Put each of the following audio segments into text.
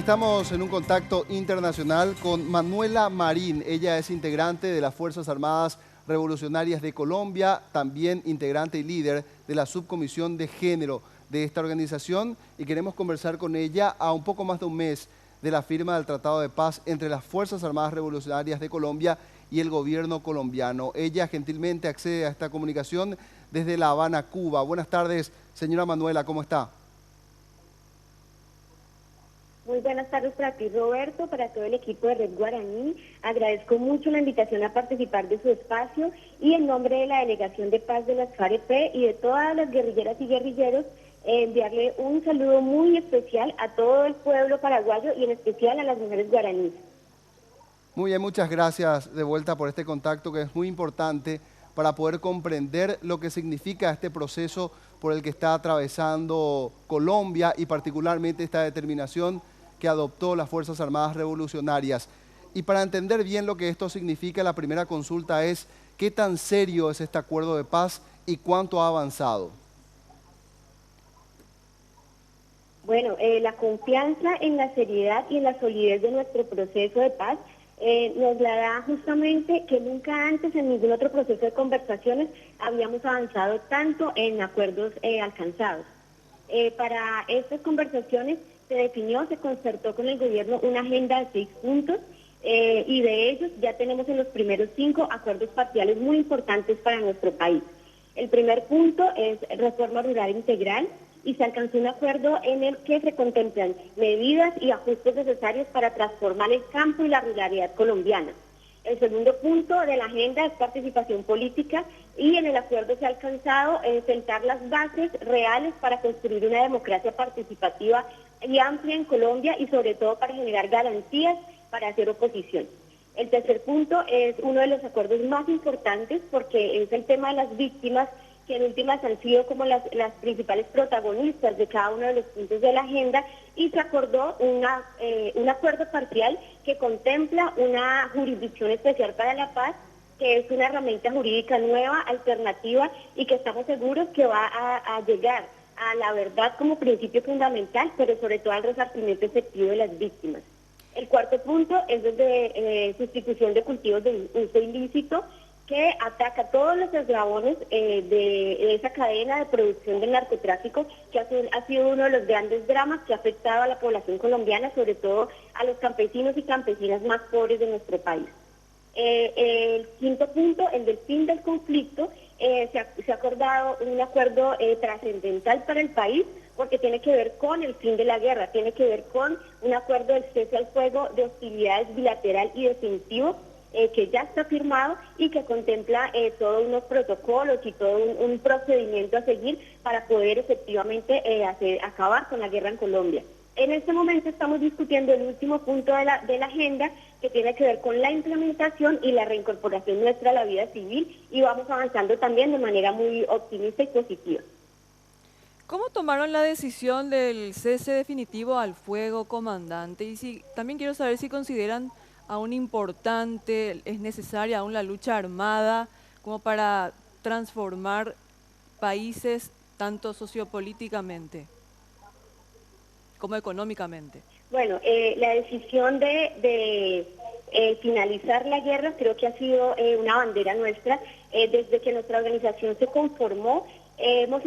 Estamos en un contacto internacional con Manuela Marín. Ella es integrante de las Fuerzas Armadas Revolucionarias de Colombia, también integrante y líder de la subcomisión de género de esta organización, y queremos conversar con ella a un poco más de un mes de la firma del Tratado de Paz entre las Fuerzas Armadas Revolucionarias de Colombia y el gobierno colombiano. Ella gentilmente accede a esta comunicación desde La Habana, Cuba. Buenas tardes, señora Manuela, ¿cómo está? Muy buenas tardes para ti, Roberto, para todo el equipo de Red Guaraní. Agradezco mucho la invitación a participar de su espacio y en nombre de la Delegación de Paz de las FAREP y de todas las guerrilleras y guerrilleros, enviarle un saludo muy especial a todo el pueblo paraguayo y en especial a las mujeres guaraníes. Muy bien, muchas gracias de vuelta por este contacto que es muy importante para poder comprender lo que significa este proceso por el que está atravesando Colombia y particularmente esta determinación que adoptó las Fuerzas Armadas Revolucionarias. Y para entender bien lo que esto significa, la primera consulta es ¿qué tan serio es este acuerdo de paz y cuánto ha avanzado? Bueno, la confianza en la seriedad y en la solidez de nuestro proceso de paz nos la da justamente que nunca antes en ningún otro proceso de conversaciones habíamos avanzado tanto en acuerdos alcanzados. Para estas conversaciones se definió, se concertó con el gobierno una agenda de 6 puntos y de ellos ya tenemos en los primeros 5 acuerdos parciales muy importantes para nuestro país. El primer punto es reforma rural integral y se alcanzó un acuerdo en el que se contemplan medidas y ajustes necesarios para transformar el campo y la ruralidad colombiana. El segundo punto de la agenda es participación política y en el acuerdo se ha alcanzado sentar las bases reales para construir una democracia participativa y amplia en Colombia y sobre todo para generar garantías para hacer oposición. El tercer punto es uno de los acuerdos más importantes porque es el tema de las víctimas, que en últimas han sido como las principales protagonistas de cada uno de los puntos de la agenda, y se acordó un acuerdo parcial que contempla una jurisdicción especial para la paz, que es una herramienta jurídica nueva, alternativa, y que estamos seguros que va a llegar a la verdad como principio fundamental, pero sobre todo al resarcimiento efectivo de las víctimas. El cuarto punto es desde sustitución de cultivos de uso ilícito, que ataca todos los eslabones de esa cadena de producción del narcotráfico, que ha sido uno de los grandes dramas que ha afectado a la población colombiana, sobre todo a los campesinos y campesinas más pobres de nuestro país. El quinto punto, el del fin del conflicto, se ha acordado un acuerdo trascendental para el país, porque tiene que ver con el fin de la guerra, tiene que ver con un acuerdo del cese al fuego de hostilidades bilateral y definitivo, que ya está firmado y que contempla todos unos protocolos y todo un procedimiento a seguir para poder efectivamente acabar con la guerra en Colombia. En este momento estamos discutiendo el último punto de la agenda, que tiene que ver con la implementación y la reincorporación nuestra a la vida civil, y vamos avanzando también de manera muy optimista y positiva. ¿Cómo tomaron la decisión del cese definitivo al fuego, comandante? Y también quiero saber si consideran aún importante, es necesaria aún la lucha armada como para transformar países tanto sociopolíticamente como económicamente. Bueno, la decisión de finalizar la guerra creo que ha sido una bandera nuestra. Desde que nuestra organización se conformó, hemos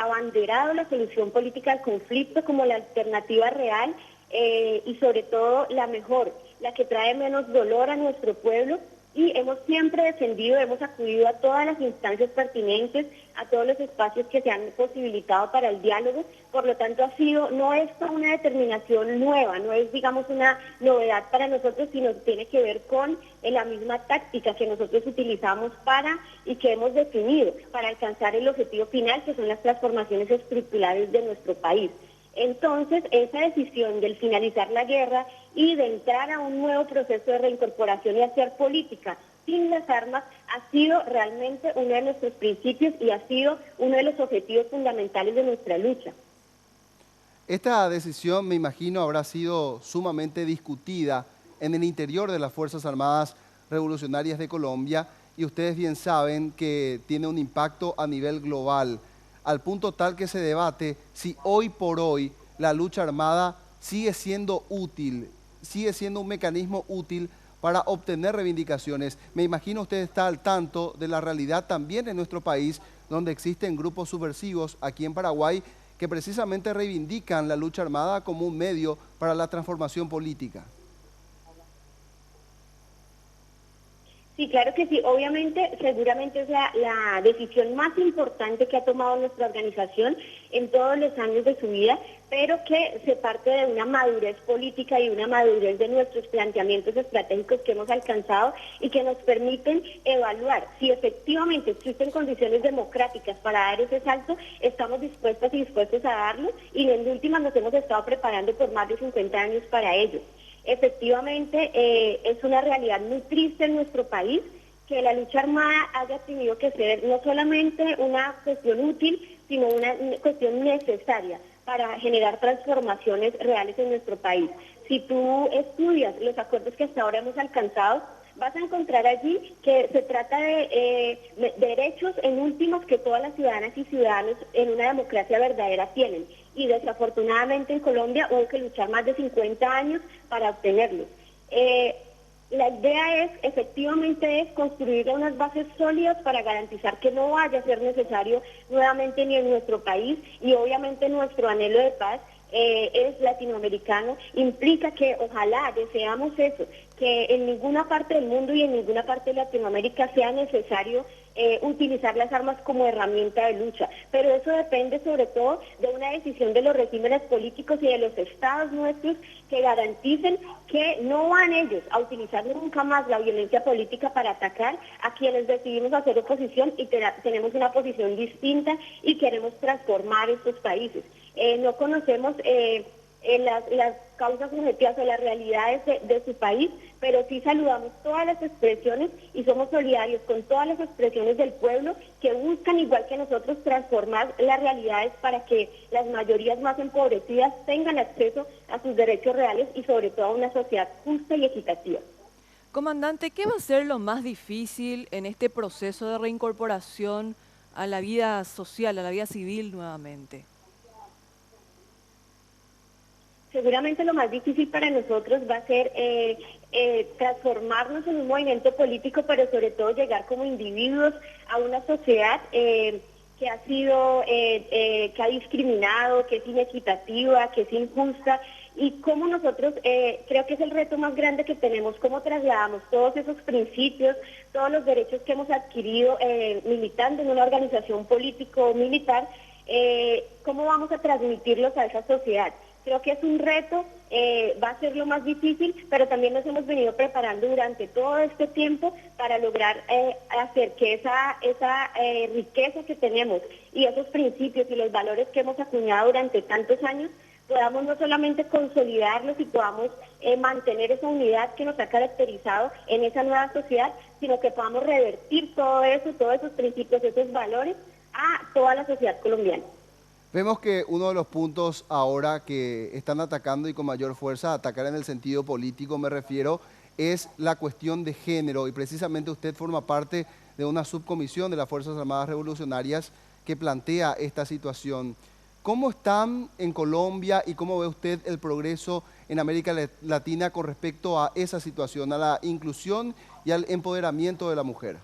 abanderado la solución política al conflicto como la alternativa real y sobre todo la mejor, la que trae menos dolor a nuestro pueblo, y hemos siempre defendido, hemos acudido a todas las instancias pertinentes, a todos los espacios que se han posibilitado para el diálogo. Por lo tanto, no es una determinación nueva, no es, digamos, una novedad para nosotros, sino tiene que ver con la misma táctica que nosotros utilizamos y que hemos definido para alcanzar el objetivo final, que son las transformaciones estructurales de nuestro país. Entonces, esa decisión del finalizar la guerra y de entrar a un nuevo proceso de reincorporación y hacer política sin las armas ha sido realmente uno de nuestros principios y ha sido uno de los objetivos fundamentales de nuestra lucha. Esta decisión, me imagino, habrá sido sumamente discutida en el interior de las Fuerzas Armadas Revolucionarias de Colombia, y ustedes bien saben que tiene un impacto a nivel global, al punto tal que se debate si hoy por hoy la lucha armada sigue siendo útil, sigue siendo un mecanismo útil para obtener reivindicaciones. Me imagino usted está al tanto de la realidad también en nuestro país, donde existen grupos subversivos aquí en Paraguay que precisamente reivindican la lucha armada como un medio para la transformación política. Sí, claro que sí. Obviamente, seguramente es la decisión más importante que ha tomado nuestra organización en todos los años de su vida, pero que se parte de una madurez política y una madurez de nuestros planteamientos estratégicos que hemos alcanzado y que nos permiten evaluar si efectivamente existen condiciones democráticas para dar ese salto. Estamos dispuestas y dispuestos a darlo, y en últimas nos hemos estado preparando por más de 50 años para ello. Efectivamente, es una realidad muy triste en nuestro país que la lucha armada haya tenido que ser no solamente una cuestión útil, sino una cuestión necesaria para generar transformaciones reales en nuestro país. Si tú estudias los acuerdos que hasta ahora hemos alcanzado, vas a encontrar allí que se trata de derechos en últimos que todas las ciudadanas y ciudadanos en una democracia verdadera tienen. Y desafortunadamente en Colombia hubo que luchar más de 50 años para obtenerlos. La idea efectivamente, construir unas bases sólidas para garantizar que no vaya a ser necesario nuevamente ni en nuestro país, y obviamente nuestro anhelo de paz es latinoamericano, implica que ojalá deseamos eso, que en ninguna parte del mundo y en ninguna parte de Latinoamérica sea necesario utilizar las armas como herramienta de lucha, pero eso depende sobre todo de una decisión de los regímenes políticos y de los estados nuestros que garanticen que no van ellos a utilizar nunca más la violencia política para atacar a quienes decidimos hacer oposición y tenemos una posición distinta y queremos transformar estos países. No conocemos las causas objetivas o las realidades de su país, pero sí saludamos todas las expresiones y somos solidarios con todas las expresiones del pueblo que buscan, igual que nosotros, transformar las realidades para que las mayorías más empobrecidas tengan acceso a sus derechos reales y sobre todo a una sociedad justa y equitativa. Comandante, ¿qué va a ser lo más difícil en este proceso de reincorporación a la vida social, a la vida civil nuevamente? Seguramente lo más difícil para nosotros va a ser transformarnos en un movimiento político, pero sobre todo llegar como individuos a una sociedad que ha sido, que ha discriminado, que es inequitativa, que es injusta, y cómo nosotros, creo que es el reto más grande que tenemos, cómo trasladamos todos esos principios, todos los derechos que hemos adquirido militando en una organización político-militar, cómo vamos a transmitirlos a esa sociedad. Creo que es un reto, va a ser lo más difícil, pero también nos hemos venido preparando durante todo este tiempo para lograr hacer que esa riqueza que tenemos y esos principios y los valores que hemos acuñado durante tantos años, podamos no solamente consolidarlos y podamos mantener esa unidad que nos ha caracterizado en esa nueva sociedad, sino que podamos revertir todo eso, todos esos principios, esos valores a toda la sociedad colombiana. Vemos que uno de los puntos ahora que están atacando y con mayor fuerza, atacar en el sentido político me refiero, es la cuestión de género, y precisamente usted forma parte de una subcomisión de las Fuerzas Armadas Revolucionarias que plantea esta situación. ¿Cómo están en Colombia y cómo ve usted el progreso en América Latina con respecto a esa situación, a la inclusión y al empoderamiento de la mujer?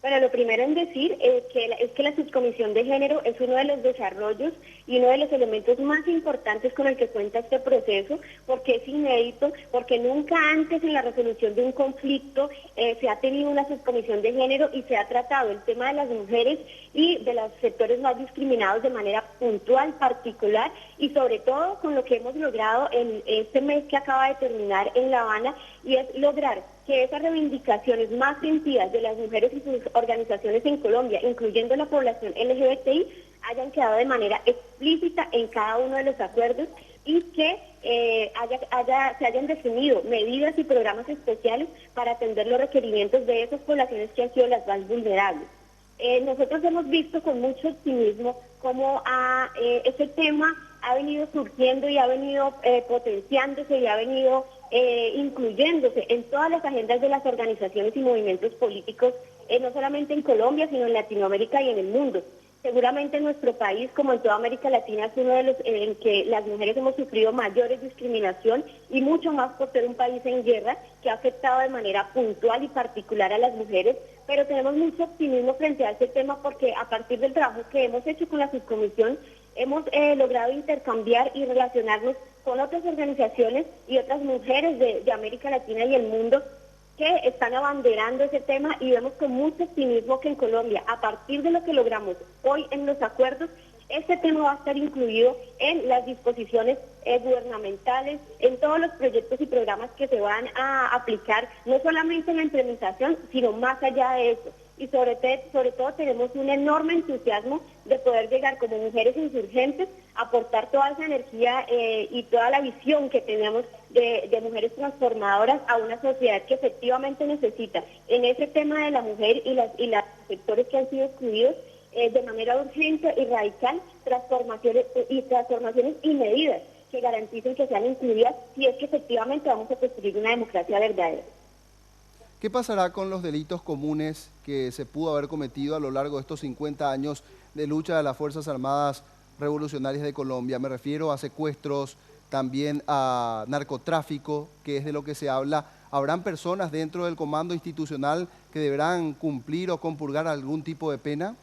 Bueno, lo primero en decir es que la subcomisión de género es uno de los desarrollos y uno de los elementos más importantes con el que cuenta este proceso, porque es inédito, porque nunca antes en la resolución de un conflicto se ha tenido una subcomisión de género y se ha tratado el tema de las mujeres y de los sectores más discriminados de manera puntual, particular, y sobre todo con lo que hemos logrado en este mes que acaba de terminar en La Habana, y es lograr que esas reivindicaciones más sentidas de las mujeres y sus organizaciones en Colombia, incluyendo la población LGBTI, hayan quedado de manera explícita en cada uno de los acuerdos y que se hayan definido medidas y programas especiales para atender los requerimientos de esas poblaciones que han sido las más vulnerables. Nosotros hemos visto con mucho optimismo cómo ese tema ha venido surgiendo y ha venido potenciándose y ha venido incluyéndose en todas las agendas de las organizaciones y movimientos políticos, no solamente en Colombia, sino en Latinoamérica y en el mundo. Seguramente en nuestro país, como en toda América Latina, es uno de los en que las mujeres hemos sufrido mayores discriminación y mucho más por ser un país en guerra que ha afectado de manera puntual y particular a las mujeres, pero tenemos mucho optimismo frente a este tema porque a partir del trabajo que hemos hecho con la subcomisión, hemos logrado intercambiar y relacionarnos con otras organizaciones y otras mujeres de América Latina y el mundo que están abanderando ese tema y vemos con mucho optimismo que en Colombia, a partir de lo que logramos hoy en los acuerdos, este tema va a estar incluido en las disposiciones gubernamentales, en todos los proyectos y programas que se van a aplicar, no solamente en la implementación, sino más allá de eso. Y sobre todo tenemos un enorme entusiasmo de poder llegar como mujeres insurgentes, aportar toda esa energía y toda la visión que tenemos de mujeres transformadoras a una sociedad que efectivamente necesita en ese tema de la mujer y los sectores que han sido excluidos de manera urgente y radical, transformaciones y medidas que garanticen que sean incluidas si es que efectivamente vamos a construir una democracia verdadera. ¿Qué pasará con los delitos comunes que se pudo haber cometido a lo largo de estos 50 años de lucha de las Fuerzas Armadas Revolucionarias de Colombia? Me refiero a secuestros, también a narcotráfico, que es de lo que se habla. ¿Habrán personas dentro del comando institucional que deberán cumplir o compurgar algún tipo de pena?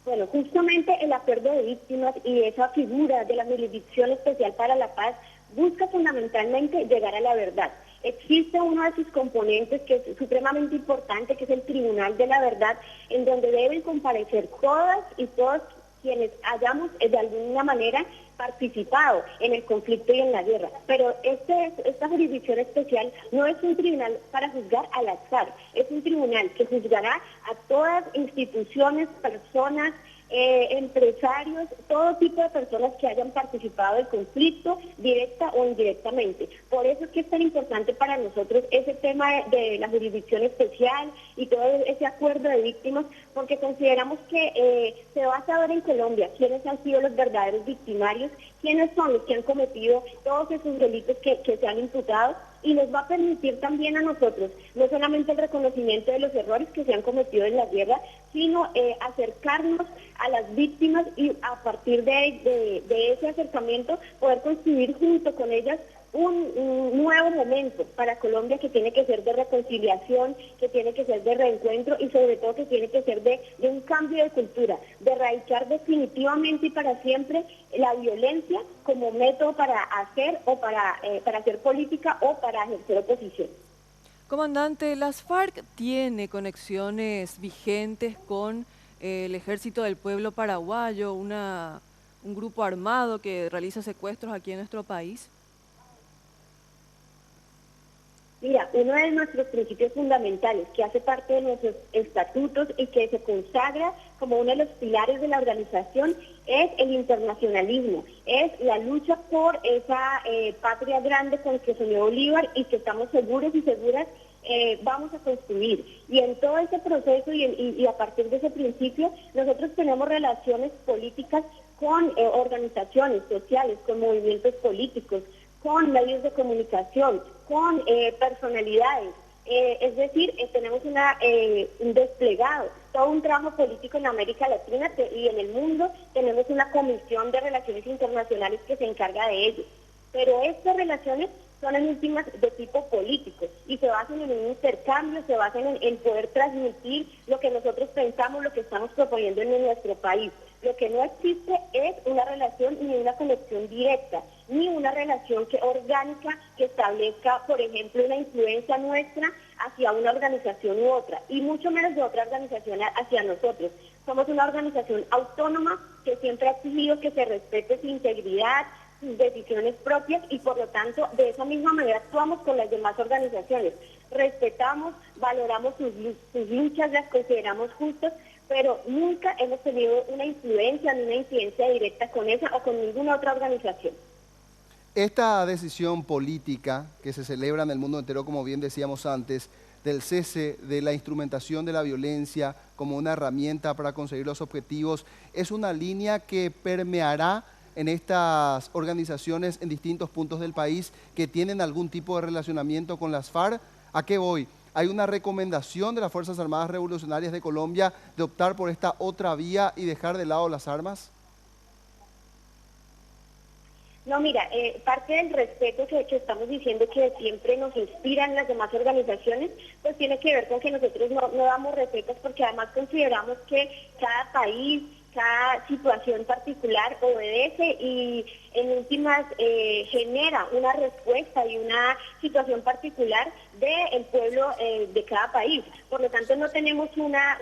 Bueno, justamente el acuerdo de víctimas y esa figura de la Jurisdicción Especial para la Paz busca fundamentalmente llegar a la verdad. Existe uno de sus componentes que es supremamente importante, que es el Tribunal de la Verdad, en donde deben comparecer todas y todos quienes hayamos de alguna manera participado en el conflicto y en la guerra. Pero esta jurisdicción especial no es un tribunal para juzgar al azar, es un tribunal que juzgará a todas instituciones, personas, empresarios, todo tipo de personas que hayan participado del conflicto, directa o indirectamente. Por eso es que es tan importante para nosotros ese tema de la jurisdicción especial y todo ese acuerdo de víctimas, porque consideramos que se va a saber en Colombia quiénes han sido los verdaderos victimarios, quiénes son los que han cometido todos esos delitos que se han imputado, y nos va a permitir también a nosotros no solamente el reconocimiento de los errores que se han cometido en la guerra, sino acercarnos a las víctimas y a partir de ese acercamiento poder construir junto con ellas un nuevo momento para Colombia que tiene que ser de reconciliación, que tiene que ser de reencuentro y sobre todo que tiene que ser de un cambio de cultura, de erradicar definitivamente y para siempre la violencia como método para hacer o para hacer política o para ejercer oposición. Comandante, ¿las FARC tiene conexiones vigentes con el Ejército del Pueblo Paraguayo, un grupo armado que realiza secuestros aquí en nuestro país? Mira, uno de nuestros principios fundamentales que hace parte de nuestros estatutos y que se consagra como uno de los pilares de la organización es el internacionalismo, es la lucha por esa patria grande con que soñó Bolívar y que estamos seguros y seguras vamos a construir. Y en todo ese proceso y a partir de ese principio, nosotros tenemos relaciones políticas con organizaciones sociales, con movimientos políticos, con medios de comunicación, con personalidades. Es decir, tenemos un desplegado, todo un trabajo político en América Latina y en el mundo. Tenemos una comisión de relaciones internacionales que se encarga de ello. Pero estas relaciones son en últimas de tipo político y se basan en un intercambio, se basan en poder transmitir lo que nosotros pensamos, lo que estamos proponiendo en nuestro país. Lo que no existe es una relación ni una conexión directa, ni una relación orgánica que establezca, por ejemplo, una influencia nuestra hacia una organización u otra, y mucho menos de otra organización hacia nosotros. Somos una organización autónoma que siempre ha exigido que se respete su integridad, sus decisiones propias, y por lo tanto, de esa misma manera actuamos con las demás organizaciones. Respetamos, valoramos sus luchas, las consideramos justas, pero nunca hemos tenido una influencia ni una incidencia directa con esa o con ninguna otra organización. Esta decisión política que se celebra en el mundo entero, como bien decíamos antes, del cese de la instrumentación de la violencia como una herramienta para conseguir los objetivos, es una línea que permeará en estas organizaciones en distintos puntos del país que tienen algún tipo de relacionamiento con las FARC. ¿A qué voy? ¿Hay una recomendación de las Fuerzas Armadas Revolucionarias de Colombia de optar por esta otra vía y dejar de lado las armas? No, mira, parte del respeto que estamos diciendo que siempre nos inspiran las demás organizaciones, pues tiene que ver con que nosotros no damos recetas porque además consideramos que cada país, cada situación particular obedece y en últimas genera una respuesta y una situación particular del pueblo de cada país. Por lo tanto, no tenemos una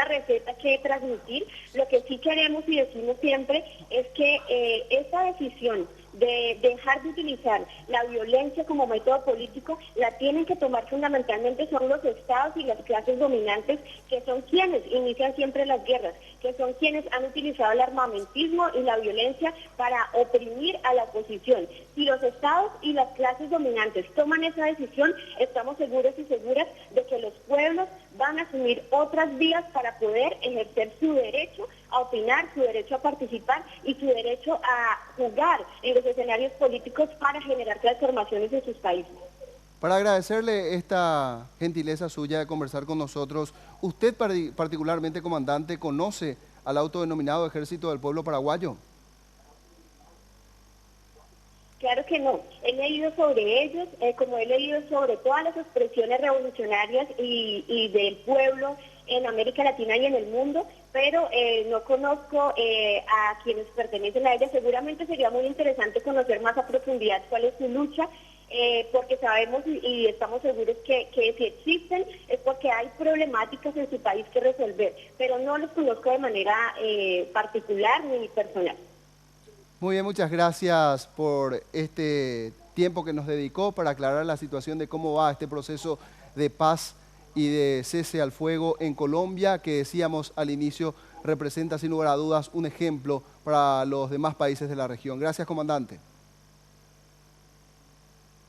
receta que transmitir. Lo que sí queremos y decimos siempre es que esta decisión de dejar de utilizar la violencia como método político la tienen que tomar fundamentalmente son los estados y las clases dominantes, que son quienes inician siempre las guerras, que son quienes han utilizado el armamentismo y la violencia para oprimir a la oposición. Si los estados y las clases dominantes toman esa decisión, estamos seguros y seguras de que los pueblos van a asumir otras vías para poder ejercer su derecho a opinar, su derecho a participar y su derecho a jugar en los escenarios políticos para generar transformaciones en sus países. Para agradecerle esta gentileza suya de conversar con nosotros, ¿usted particularmente, comandante, conoce al autodenominado Ejército del Pueblo Paraguayo? Claro que no. He leído sobre ellos, como he leído sobre todas las expresiones revolucionarias y del pueblo en América Latina y en el mundo, pero no conozco a quienes pertenecen a ella. Seguramente sería muy interesante conocer más a profundidad cuál es su lucha, porque sabemos y estamos seguros que si existen es porque hay problemáticas en su país que resolver, pero no los conozco de manera particular ni personal. Muy bien, muchas gracias por este tiempo que nos dedicó para aclarar la situación de cómo va este proceso de paz y de cese al fuego en Colombia, que decíamos al inicio representa sin lugar a dudas un ejemplo para los demás países de la región. Gracias, comandante.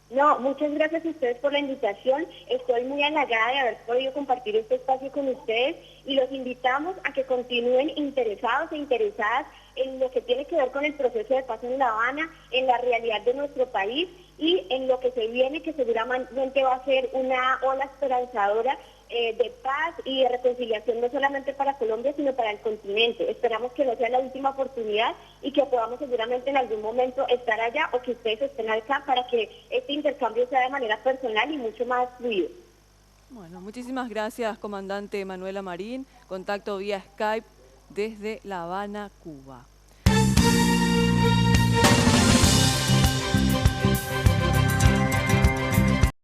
No, muchas gracias a ustedes por la invitación. Estoy muy halagada de haber podido compartir este espacio con ustedes y los invitamos a que continúen interesados e interesadas en lo que tiene que ver con el proceso de paz en La Habana, en la realidad de nuestro país y en lo que se viene, que seguramente va a ser una ola esperanzadora de paz y de reconciliación, no solamente para Colombia, sino para el continente. Esperamos que no sea la última oportunidad y que podamos seguramente en algún momento estar allá o que ustedes estén acá para que este intercambio sea de manera personal y mucho más fluido. Bueno, muchísimas gracias, comandante Manuela Marín. Contacto vía Skype desde La Habana, Cuba.